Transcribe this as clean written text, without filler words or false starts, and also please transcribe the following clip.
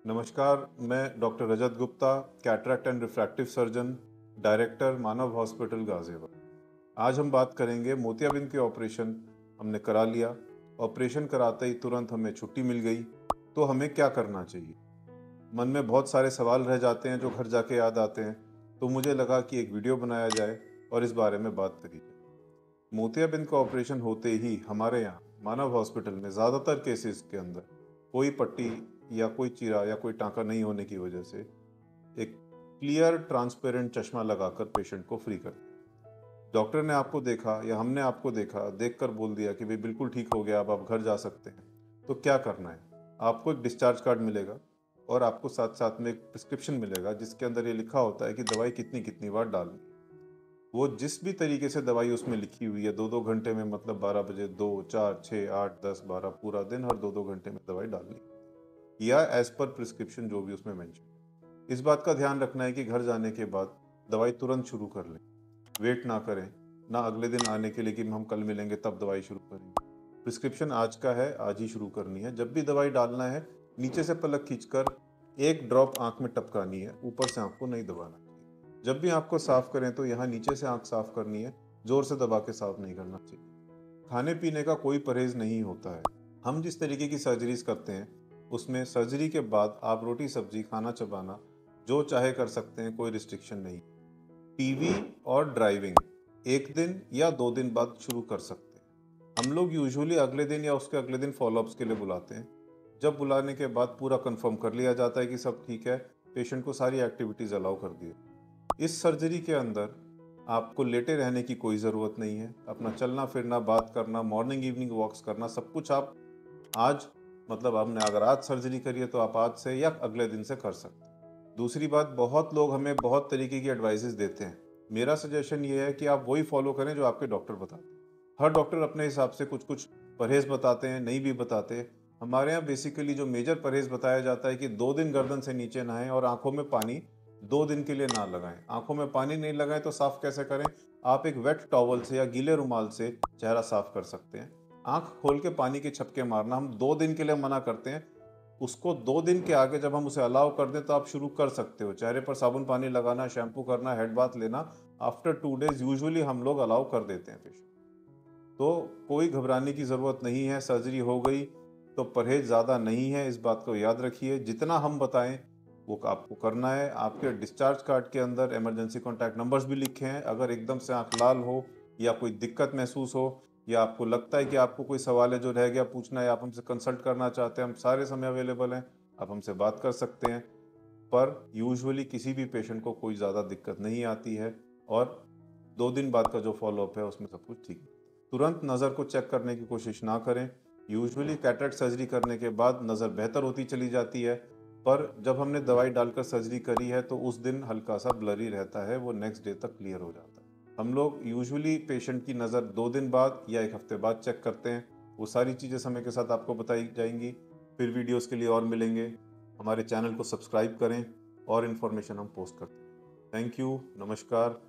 नमस्कार, मैं doctor Rajat Gupta, cataract and refractive surgeon, director Manav hospital Ghaziabad. आज हम बात करेंगे मोतियाबिंद के ऑपरेशन हमने करा लिया। ऑपरेशन कराते ही तुरंत हमें छुट्टी मिल गई, तो हमें क्या करना चाहिए? मन में बहुत सारे सवाल रह जाते हैं जो घर जाके याद आते हैं, तो मुझे लगा कि एक वीडियो बनाया जाए और इस बारे में बात करी जाए। मोतियाबिंद का ऑपरेशन होते ही हमारे यहाँ मानव हॉस्पिटल में ज़्यादातर केसेस के अंदर कोई पट्टी या कोई चीरा या कोई टाँका नहीं होने की वजह से एक क्लियर ट्रांसपेरेंट चश्मा लगाकर पेशेंट को फ्री कर दिया। डॉक्टर ने आपको देखा या हमने आपको देखा, देखकर बोल दिया कि भाई बिल्कुल ठीक हो गया, अब आप घर जा सकते हैं। तो क्या करना है? आपको एक डिस्चार्ज कार्ड मिलेगा और आपको साथ-साथ में एक प्रिस्क्रिप्शन मिलेगा जिसके अंदर ये लिखा होता है कि दवाई कितनी-कितनी बार डालनी है। वो जिस भी तरीके से दवाई उसमें लिखी हुई है, 2-2 घंटे में मतलब 12 बजे 2, 4, 6, 8, 10, 12 पूरा दिन हर 2-2 घंटे में दवाई डालनी है या एज पर प्रिस्क्रिप्शन जो भी उसमें मेंशन है। इस बात का ध्यान रखना है कि घर जाने के बाद दवाई तुरंत शुरू कर लें। वेट ना करें, ना अगले दिन आने के लिए कि हम कल मिलेंगे तब दवाई शुरू करेंगे। प्रिस्क्रिप्शन आज का है, आज ही शुरू करनी है। जब भी दवाई डालना है, नीचे से पलक खींचकर 1 ड्रॉप आँख में टपकानी है, ऊपर से आँख को नहीं दबाना चाहिए। जब भी आँख को साफ करें तो यहाँ नीचे से आँख साफ करनी है, ज़ोर से दबा के साफ नहीं करना चाहिए। खाने-पीने का कोई परहेज़ नहीं होता है। हम जिस तरीके की सर्जरीज़ करते हैं, उसमें सर्जरी के बाद आप रोटी-सब्ज़ी, खाना-चबाना जो चाहे कर सकते हैं, कोई रिस्ट्रिक्शन नहीं। टीवी और ड्राइविंग 1 दिन या 2 दिन बाद शुरू कर सकते हैं। हम लोग यूजुअली अगले दिन या उसके अगले दिन फ़ॉलो-अप्स के लिए बुलाते हैं। जब बुलाने के बाद पूरा कन्फर्म कर लिया जाता है कि सब ठीक है, पेशेंट को सारी एक्टिविटीज़ अलाउ कर दी है। इस सर्जरी के अंदर आपको लेटे रहने की कोई ज़रूरत नहीं है। अपना चलना-फिरना, बात करना, मॉर्निंग इवनिंग वॉक्स करना, सब कुछ आप आज मतलब हमने अगर आज सर्जरी करी है तो आप आज से या अगले दिन से कर सकते हैं। दूसरी बात, बहुत लोग हमें बहुत तरीके की एडवाइसेस देते हैं। मेरा सजेशन ये है कि आप वही फॉलो करें जो आपके डॉक्टर बताते हैं। हर डॉक्टर अपने हिसाब से कुछ-कुछ परहेज़ बताते हैं, नहीं भी बताते। हमारे यहाँ बेसिकली जो मेजर परहेज़ बताया जाता है कि 2 दिन गर्दन से नीचे नहाएँ और आँखों में पानी 2 दिन के लिए ना लगाएँ। आँखों में पानी नहीं लगाएँ तो साफ़ कैसे करें? आप एक वेट टॉवल से या गीले रुमाल से चेहरा साफ़ कर सकते हैं। आँख खोल के पानी के छपके मारना हम 2 दिन के लिए मना करते हैं। उसको 2 दिन के आगे जब हम उसे अलाउ कर दें तो आप शुरू कर सकते हो। चेहरे पर साबुन पानी लगाना, शैम्पू करना, हेड बाथ लेना आफ्टर 2 डेज़ यूजुअली हम लोग अलाउ कर देते हैं पेशेंट। तो कोई घबराने की ज़रूरत नहीं है, सर्जरी हो गई तो परहेज़ ज़्यादा नहीं है, इस बात को याद रखिए। जितना हम बताएँ वो आपको करना है। आपके डिस्चार्ज कार्ड के अंदर इमरजेंसी कॉन्टैक्ट नंबर्स भी लिखे हैं। अगर एकदम से आँख लाल हो या कोई दिक्कत महसूस हो या आपको लगता है कि आपको कोई सवाल है जो रह गया पूछना है, आप हमसे कंसल्ट करना चाहते हैं, हम सारे समय अवेलेबल हैं, आप हमसे बात कर सकते हैं। पर यूजुअली किसी भी पेशेंट को कोई ज़्यादा दिक्कत नहीं आती है और 2 दिन बाद का जो फ़ॉलो-अप है उसमें सब कुछ ठीक है। तुरंत नज़र को चेक करने की कोशिश ना करें। यूजुअली कैटरेक्ट सर्जरी करने के बाद नज़र बेहतर होती चली जाती है, पर जब हमने दवाई डालकर सर्जरी करी है तो उस दिन हल्का-सा ब्लरी रहता है, वो नेक्स्ट डे तक क्लियर हो जाता है। हम लोग यूजुअली पेशेंट की नज़र 2 दिन बाद या 1 हफ्ते बाद चेक करते हैं। वो सारी चीज़ें समय के साथ आपको बताई जाएँगी। फिर वीडियोज़ के लिए और मिलेंगे। हमारे चैनल को सब्सक्राइब करें और इन्फॉर्मेशन हम पोस्ट करते हैं। थैंक यू, नमस्कार।